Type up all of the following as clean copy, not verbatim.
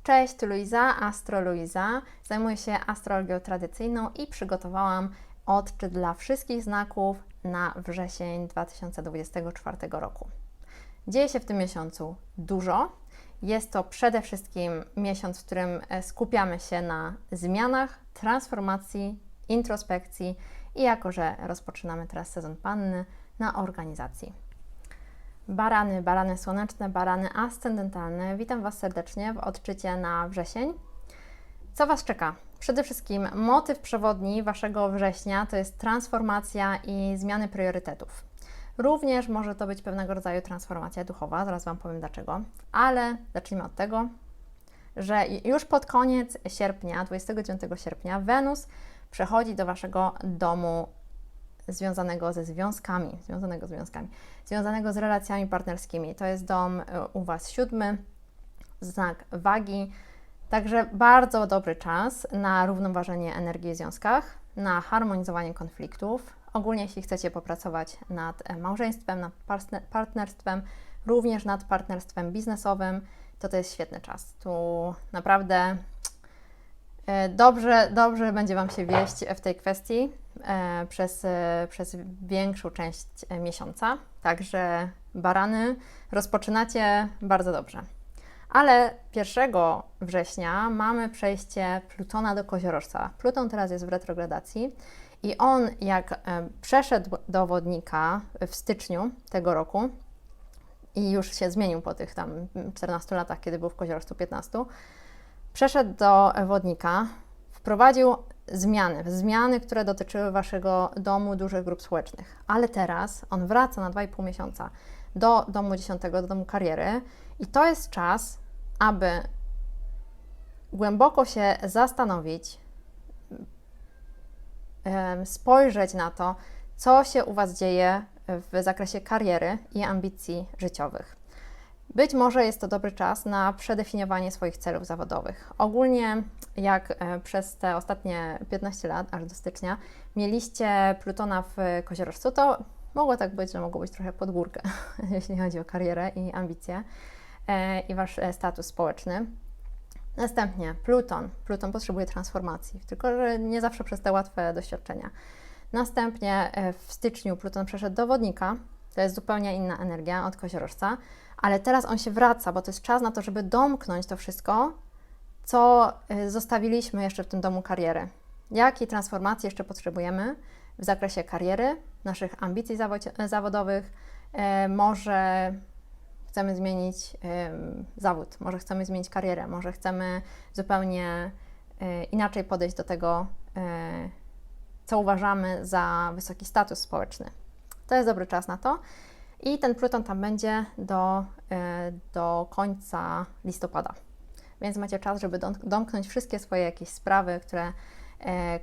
Cześć, tu Luiza, Astro Luiza. Zajmuję się astrologią tradycyjną i przygotowałam odczyt dla wszystkich znaków na wrzesień 2024 roku. Dzieje się w tym miesiącu dużo. Jest to przede wszystkim miesiąc, w którym skupiamy się na zmianach, transformacji, introspekcji i jako, że rozpoczynamy teraz sezon panny, na organizacji. Barany, barany słoneczne, barany ascendentalne. Witam Was serdecznie w odczycie na wrzesień. Co Was czeka? Przede wszystkim motyw przewodni Waszego września to jest transformacja i zmiany priorytetów. Również może to być pewnego rodzaju transformacja duchowa, zaraz Wam powiem dlaczego, ale zacznijmy od tego, że już pod koniec sierpnia, 29 sierpnia, Wenus przechodzi do Waszego domu związanego ze związkami, związanego z relacjami partnerskimi. To jest dom u Was 7, znak wagi. Także bardzo dobry czas na równoważenie energii w związkach, na harmonizowanie konfliktów. Ogólnie jeśli chcecie popracować nad małżeństwem, nad partnerstwem, również nad partnerstwem biznesowym, to jest świetny czas. Tu naprawdę dobrze będzie Wam się wieść w tej kwestii przez większą część miesiąca. Także barany, rozpoczynacie bardzo dobrze. Ale 1 września mamy przejście Plutona do Koziorożca. Pluton teraz jest w retrogradacji i on jak przeszedł do Wodnika w styczniu tego roku i już się zmienił po tych tam 14 latach, kiedy był w Koziorożcu 15, przeszedł do Wodnika, wprowadził zmiany, które dotyczyły Waszego domu dużych grup społecznych. Ale teraz on wraca na 2,5 miesiąca do domu 10, do domu kariery i to jest czas, aby głęboko się zastanowić, spojrzeć na to, co się u Was dzieje w zakresie kariery i ambicji życiowych. Być może jest to dobry czas na przedefiniowanie swoich celów zawodowych. Ogólnie jak przez te ostatnie 15 lat, aż do stycznia, mieliście Plutona w Koziorożcu, to mogło tak być, że mogło być trochę pod górkę, jeśli chodzi o karierę i ambicje i Wasz status społeczny. Następnie Pluton potrzebuje transformacji, tylko że nie zawsze przez te łatwe doświadczenia. Następnie w styczniu Pluton przeszedł do Wodnika, to jest zupełnie inna energia od Koziorożca, ale teraz on się wraca, bo to jest czas na to, żeby domknąć to wszystko, co zostawiliśmy jeszcze w tym domu kariery. Jakiej transformacji jeszcze potrzebujemy w zakresie kariery, naszych ambicji zawodowych, może chcemy zmienić zawód, może chcemy zmienić karierę, może chcemy zupełnie inaczej podejść do tego, co uważamy za wysoki status społeczny. To jest dobry czas na to. I ten Pluton tam będzie do końca listopada. Więc macie czas, żeby domknąć wszystkie swoje jakieś sprawy,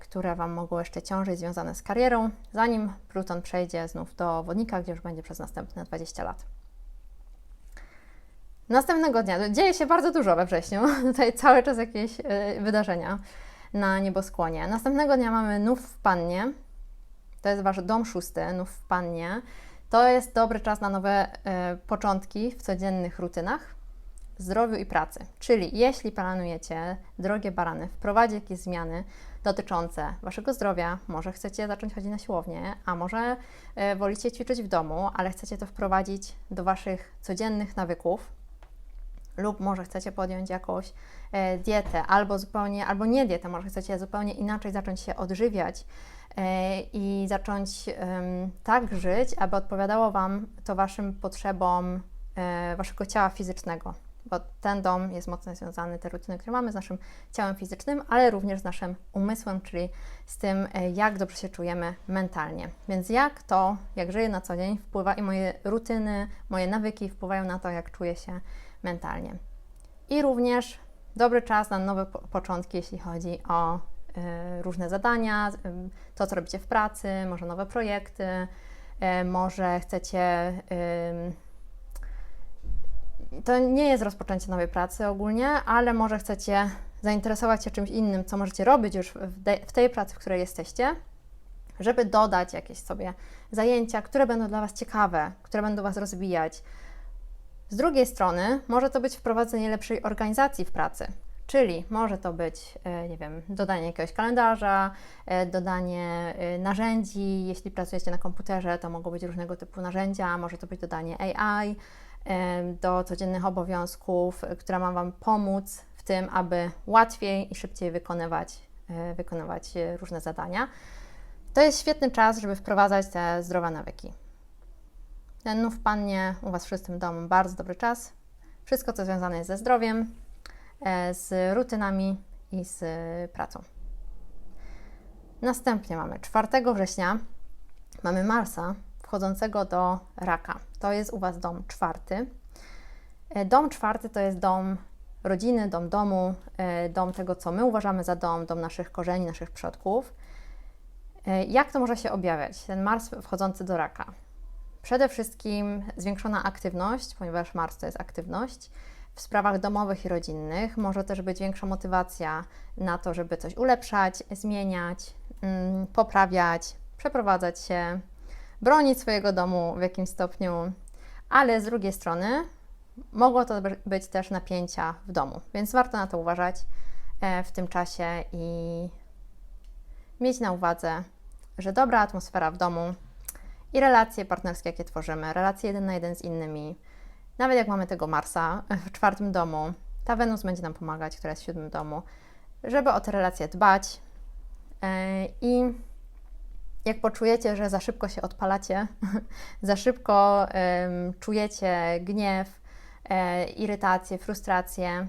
które Wam mogą jeszcze ciążyć związane z karierą, zanim Pluton przejdzie znów do Wodnika, gdzie już będzie przez następne 20 lat. Następnego dnia dzieje się bardzo dużo we wrześniu. Tutaj cały czas jakieś wydarzenia na nieboskłonie. Następnego dnia mamy Nów w Pannie. To jest Wasz dom 6, Nów w Pannie. To jest dobry czas na nowe początki w codziennych rutynach, zdrowiu i pracy. Czyli jeśli planujecie, drogie barany, wprowadzić jakieś zmiany dotyczące Waszego zdrowia, może chcecie zacząć chodzić na siłownię, a może wolicie ćwiczyć w domu, ale chcecie to wprowadzić do Waszych codziennych nawyków, lub może chcecie podjąć jakąś dietę, albo nie dietę, może chcecie zupełnie inaczej zacząć się odżywiać, i zacząć tak żyć, aby odpowiadało Wam to Waszym potrzebom Waszego ciała fizycznego, bo ten dom jest mocno związany, te rutyny, które mamy, z naszym ciałem fizycznym, ale również z naszym umysłem, czyli z tym, jak dobrze się czujemy mentalnie. Więc jak żyję na co dzień, wpływa i moje rutyny, moje nawyki wpływają na to, jak czuję się mentalnie. I również dobry czas na nowe początki, jeśli chodzi o różne zadania, to co robicie w pracy, może nowe projekty, może chcecie, to nie jest rozpoczęcie nowej pracy ogólnie, ale może chcecie zainteresować się czymś innym, co możecie robić już w tej pracy, w której jesteście, żeby dodać jakieś sobie zajęcia, które będą dla Was ciekawe, które będą Was rozwijać. Z drugiej strony może to być wprowadzenie lepszej organizacji w pracy, Czyli może to być, nie wiem, dodanie jakiegoś kalendarza, dodanie narzędzi. Jeśli pracujecie na komputerze, to mogą być różnego typu narzędzia, może to być dodanie AI do codziennych obowiązków, która ma Wam pomóc w tym, aby łatwiej i szybciej wykonywać różne zadania. To jest świetny czas, żeby wprowadzać te zdrowe nawyki. Ten w pannie u Was wszyscy w domu, bardzo dobry czas. Wszystko, co związane jest ze zdrowiem, z rutynami i z pracą. Następnie mamy 4 września, mamy Marsa wchodzącego do Raka. To jest u Was dom 4. Dom 4 to jest dom rodziny, dom domu, dom tego, co my uważamy za dom, dom naszych korzeni, naszych przodków. Jak to może się objawiać, ten Mars wchodzący do Raka? Przede wszystkim zwiększona aktywność, ponieważ Mars to jest aktywność w sprawach domowych i rodzinnych. Może też być większa motywacja na to, żeby coś ulepszać, zmieniać, poprawiać, przeprowadzać się, bronić swojego domu w jakimś stopniu, ale z drugiej strony mogło to być też napięcia w domu, więc warto na to uważać w tym czasie i mieć na uwadze, że dobra atmosfera w domu i relacje partnerskie, jakie tworzymy, relacje 1 na 1 z innymi, nawet jak mamy tego Marsa w 4 domu, ta Wenus będzie nam pomagać, która jest w 7 domu, żeby o te relacje dbać i jak poczujecie, że za szybko się odpalacie, za szybko czujecie gniew, irytację, frustrację,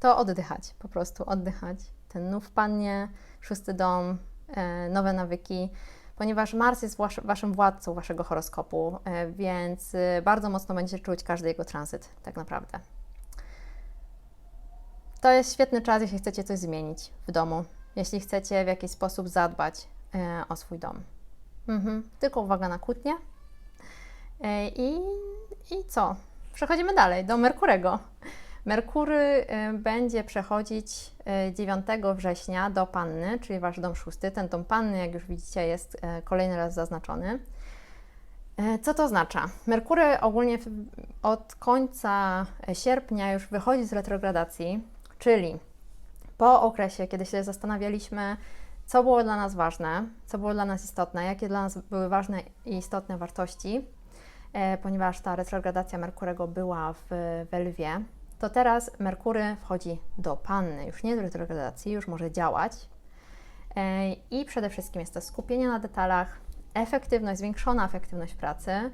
to oddychać, po prostu oddychać. Ten w pannie, 6 dom, nowe nawyki, ponieważ Mars jest Waszym władcą Waszego horoskopu, więc bardzo mocno będziecie czuć każdy jego tranzyt, tak naprawdę. To jest świetny czas, jeśli chcecie coś zmienić w domu, jeśli chcecie w jakiś sposób zadbać o swój dom. Tylko uwaga na kłótnie. I co? Przechodzimy dalej do Merkurego. Merkury będzie przechodzić 9 września do Panny, czyli Wasz dom 6. Ten dom Panny, jak już widzicie, jest kolejny raz zaznaczony. Co to oznacza? Merkury ogólnie od końca sierpnia już wychodzi z retrogradacji, czyli po okresie, kiedy się zastanawialiśmy, co było dla nas ważne, co było dla nas istotne, jakie dla nas były ważne i istotne wartości, ponieważ ta retrogradacja Merkurego była w Lwie, to teraz Merkury wchodzi do Panny, już nie do retrogradacji, już może działać i przede wszystkim jest to skupienie na detalach, efektywność, zwiększona efektywność pracy.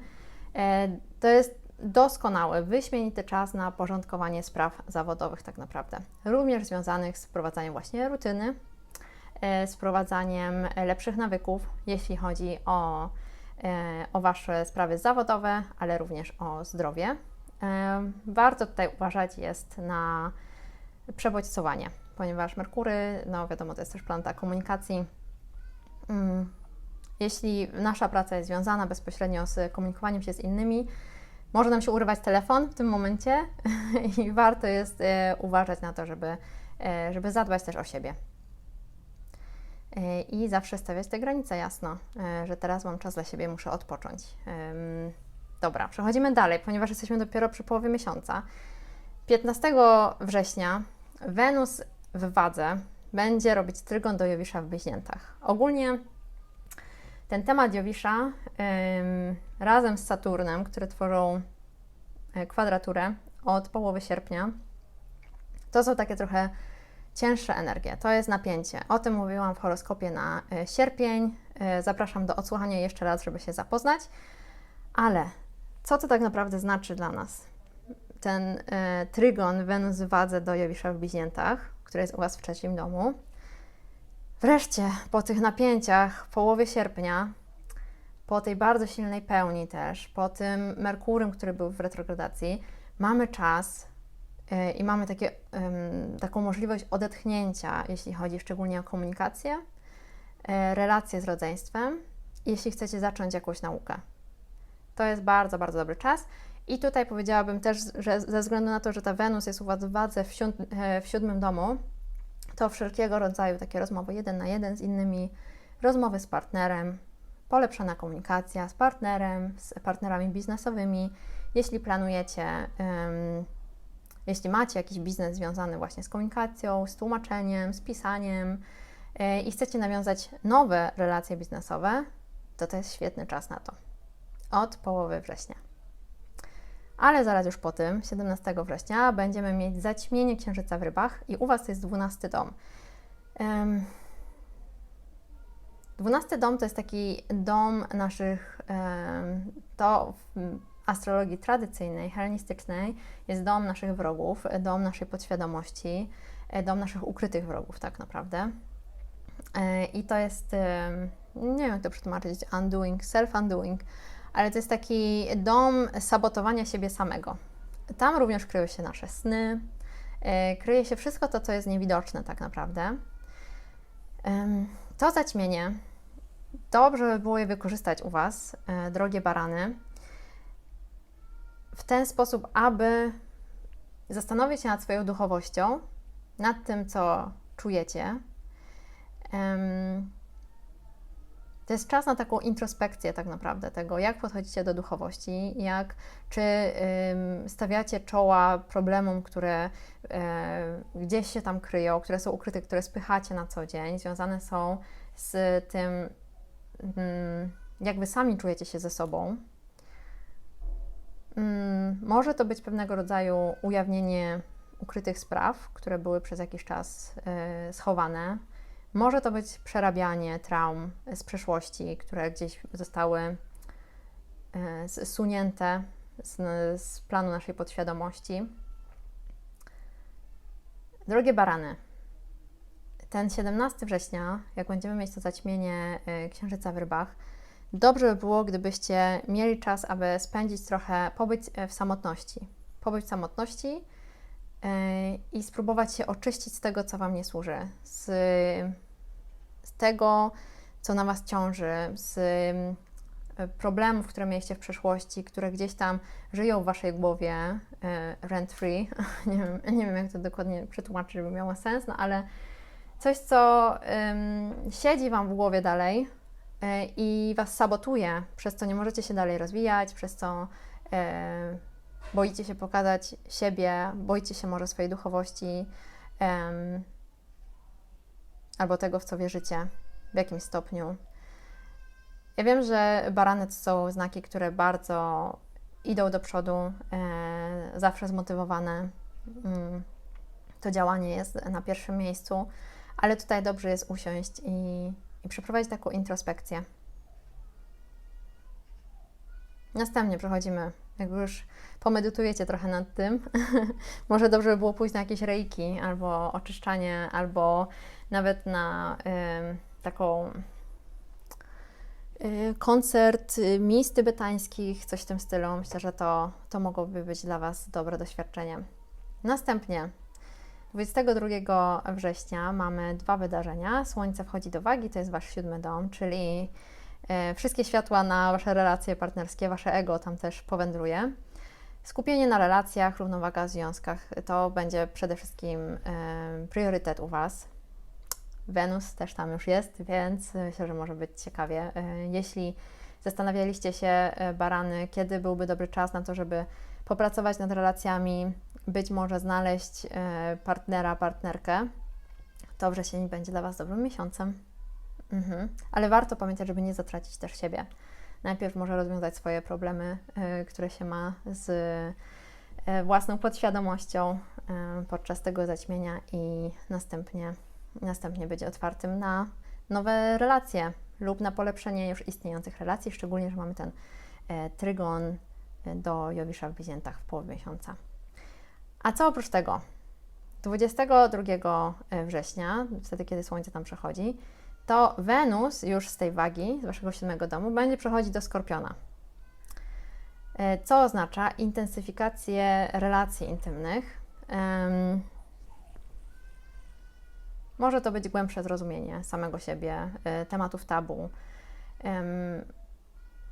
To jest doskonały, wyśmienity czas na porządkowanie spraw zawodowych tak naprawdę, również związanych z wprowadzaniem właśnie rutyny, z wprowadzaniem lepszych nawyków, jeśli chodzi o Wasze sprawy zawodowe, ale również o zdrowie. Warto tutaj uważać jest na przebodźcowanie, ponieważ Merkury, no wiadomo, to jest też planeta komunikacji. Jeśli nasza praca jest związana bezpośrednio z komunikowaniem się z innymi, może nam się urywać telefon w tym momencie i warto jest uważać na to, żeby zadbać też o siebie. I zawsze stawiać te granice jasno, że teraz mam czas dla siebie, muszę odpocząć. Dobra, przechodzimy dalej, ponieważ jesteśmy dopiero przy połowie miesiąca. 15 września Wenus w Wadze będzie robić trygon do Jowisza w Bliźniętach. Ogólnie ten temat Jowisza razem z Saturnem, które tworzą kwadraturę od połowy sierpnia, to są takie trochę cięższe energie, to jest napięcie. O tym mówiłam w horoskopie na sierpień. Zapraszam do odsłuchania jeszcze raz, żeby się zapoznać. Ale co to tak naprawdę znaczy dla nas? Ten trygon Wenus w Wadze do Jowisza w Bliźniętach, który jest u Was w 3 domu. Wreszcie po tych napięciach w połowie sierpnia, po tej bardzo silnej pełni też, po tym Merkurym, który był w retrogradacji, mamy czas i mamy taką możliwość odetchnięcia, jeśli chodzi szczególnie o komunikację, relacje z rodzeństwem, jeśli chcecie zacząć jakąś naukę. To jest bardzo, bardzo dobry czas. I tutaj powiedziałabym też, że ze względu na to, że ta Wenus jest u Was w Wadze w 7 domu, to wszelkiego rodzaju takie rozmowy 1 na 1 z innymi, rozmowy z partnerem, polepszona komunikacja z partnerem, z partnerami biznesowymi. Jeśli planujecie Jeśli macie jakiś biznes związany właśnie z komunikacją, z tłumaczeniem, z pisaniem i chcecie nawiązać nowe relacje biznesowe, to jest świetny czas na to. Od połowy września. Ale zaraz już po tym, 17 września, będziemy mieć zaćmienie Księżyca w Rybach i u Was to jest 12 dom. 12 dom to jest taki dom naszych, to w astrologii tradycyjnej, hellenistycznej jest dom naszych wrogów, dom naszej podświadomości, dom naszych ukrytych wrogów tak naprawdę. I to jest, nie wiem jak to przetłumaczyć, undoing, self-undoing, ale to jest taki dom sabotowania siebie samego. Tam również kryją się nasze sny, kryje się wszystko to, co jest niewidoczne tak naprawdę. To zaćmienie, dobrze by było je wykorzystać u Was, drogie barany, w ten sposób, aby zastanowić się nad swoją duchowością, nad tym, co czujecie. To jest czas na taką introspekcję tak naprawdę tego, jak podchodzicie do duchowości, czy stawiacie czoła problemom, które gdzieś się tam kryją, które są ukryte, które spychacie na co dzień, związane są z tym, jak Wy sami czujecie się ze sobą. Może to być pewnego rodzaju ujawnienie ukrytych spraw, które były przez jakiś czas schowane. Może to być przerabianie traum z przeszłości, które gdzieś zostały zsunięte z planu naszej podświadomości. Drogie barany, ten 17 września, jak będziemy mieć to zaćmienie Księżyca w Rybach, dobrze by było, gdybyście mieli czas, aby spędzić trochę, pobyć w samotności. Pobyć w samotności i spróbować się oczyścić z tego, co Wam nie służy, z tego, co na Was ciąży, z problemów, które mieliście w przeszłości, które gdzieś tam żyją w Waszej głowie, rent free, nie wiem jak to dokładnie przetłumaczyć, żeby miało sens, no ale coś, co siedzi Wam w głowie dalej i Was sabotuje, przez co nie możecie się dalej rozwijać, przez co boicie się pokazać siebie, boicie się może swojej duchowości albo tego, w co wierzycie, w jakimś stopniu. Ja wiem, że barany to są znaki, które bardzo idą do przodu, zawsze zmotywowane. To działanie jest na pierwszym miejscu, ale tutaj dobrze jest usiąść i przeprowadzić taką introspekcję. Następnie przechodzimy, jak już pomedytujecie trochę nad tym, może dobrze by było pójść na jakieś reiki, albo oczyszczanie, albo nawet na taką koncert mis tybetańskich, coś w tym stylu. Myślę, że to mogłoby być dla Was dobre doświadczenie. Następnie 22 września mamy 2 wydarzenia. Słońce wchodzi do wagi, to jest Wasz 7 dom, czyli wszystkie światła na Wasze relacje partnerskie, Wasze ego tam też powędruje. Skupienie na relacjach, równowaga w związkach, to będzie przede wszystkim priorytet u Was. Wenus też tam już jest, więc myślę, że może być ciekawie. Jeśli zastanawialiście się, barany, kiedy byłby dobry czas na to, żeby popracować nad relacjami, być może znaleźć partnera, partnerkę, to wrzesień będzie dla Was dobrym miesiącem. Ale warto pamiętać, żeby nie zatracić też siebie. Najpierw może rozwiązać swoje problemy, które się ma z własną podświadomością podczas tego zaćmienia i następnie być otwartym na nowe relacje lub na polepszenie już istniejących relacji, szczególnie, że mamy ten trygon do Jowisza w Bliźniętach w połowie miesiąca. A co oprócz tego? 22 września, wtedy kiedy Słońce tam przechodzi, to Wenus już z tej wagi, z Waszego 7 domu, będzie przechodzić do Skorpiona. Co oznacza intensyfikację relacji intymnych. Może to być głębsze zrozumienie samego siebie, tematów tabu.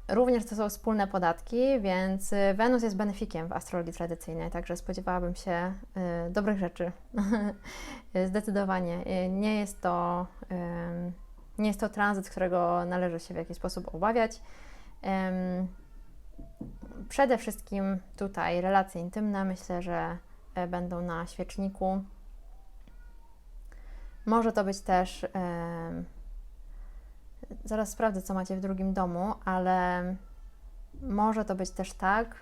Również to są wspólne podatki, więc Wenus jest benefikiem w astrologii tradycyjnej, także spodziewałabym się dobrych rzeczy. Zdecydowanie. Nie jest to tranzyt, którego należy się w jakiś sposób obawiać. Przede wszystkim tutaj relacje intymne. Myślę, że będą na świeczniku. Może to być też, zaraz sprawdzę, co macie w drugim domu, ale może to być też tak,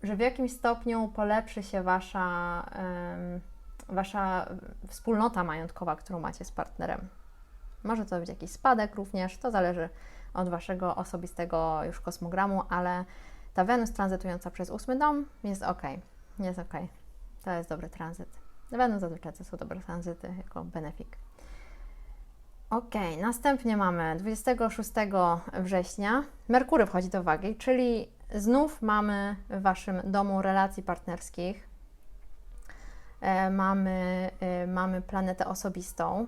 że w jakimś stopniu polepszy się wasza wspólnota majątkowa, którą macie z partnerem. Może to być jakiś spadek również, to zależy od waszego osobistego już kosmogramu, ale ta Wenus tranzytująca przez 8 dom jest ok. Jest ok. To jest dobry tranzyt. Wenus zazwyczaj to są dobre tranzyty jako benefik. Ok, następnie mamy 26 września. Merkury wchodzi do wagi, czyli znów mamy w waszym domu relacji partnerskich. Mamy planetę osobistą.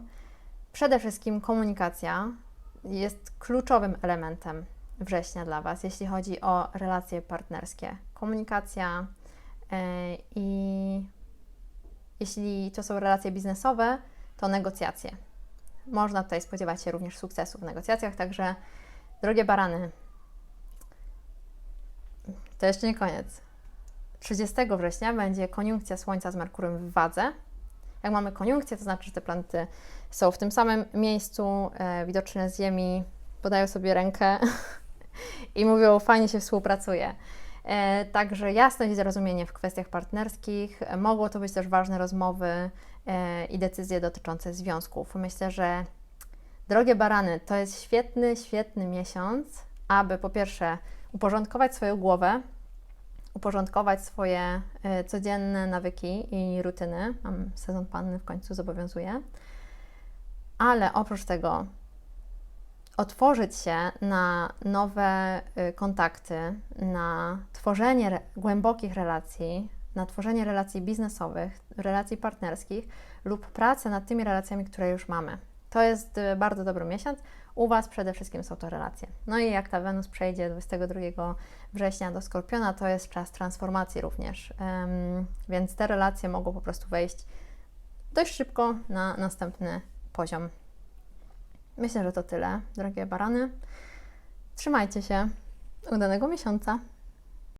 Przede wszystkim komunikacja jest kluczowym elementem września dla was, jeśli chodzi o relacje partnerskie. Komunikacja i jeśli to są relacje biznesowe, to negocjacje. Można tutaj spodziewać się również sukcesu w negocjacjach, także drogie barany, to jeszcze nie koniec. 30 września będzie koniunkcja Słońca z Merkurem w wadze. Jak mamy koniunkcję, to znaczy, że te planety są w tym samym miejscu, widoczne z Ziemi, podają sobie rękę i mówią, fajnie się współpracuje. Także jasność i zrozumienie w kwestiach partnerskich. Mogło to być też ważne rozmowy i decyzje dotyczące związków. Myślę, że drogie barany, to jest świetny miesiąc, aby po pierwsze uporządkować swoją głowę, uporządkować swoje codzienne nawyki i rutyny. Sezon panny w końcu zobowiązuje. Ale oprócz tego otworzyć się na nowe kontakty, na tworzenie głębokich relacji, na tworzenie relacji biznesowych, relacji partnerskich lub pracę nad tymi relacjami, które już mamy. To jest bardzo dobry miesiąc. U Was przede wszystkim są to relacje. No i jak ta Wenus przejdzie 22 września do Skorpiona, to jest czas transformacji również. Więc te relacje mogą po prostu wejść dość szybko na następny poziom. Myślę, że to tyle, drogie barany. Trzymajcie się. Udanego miesiąca.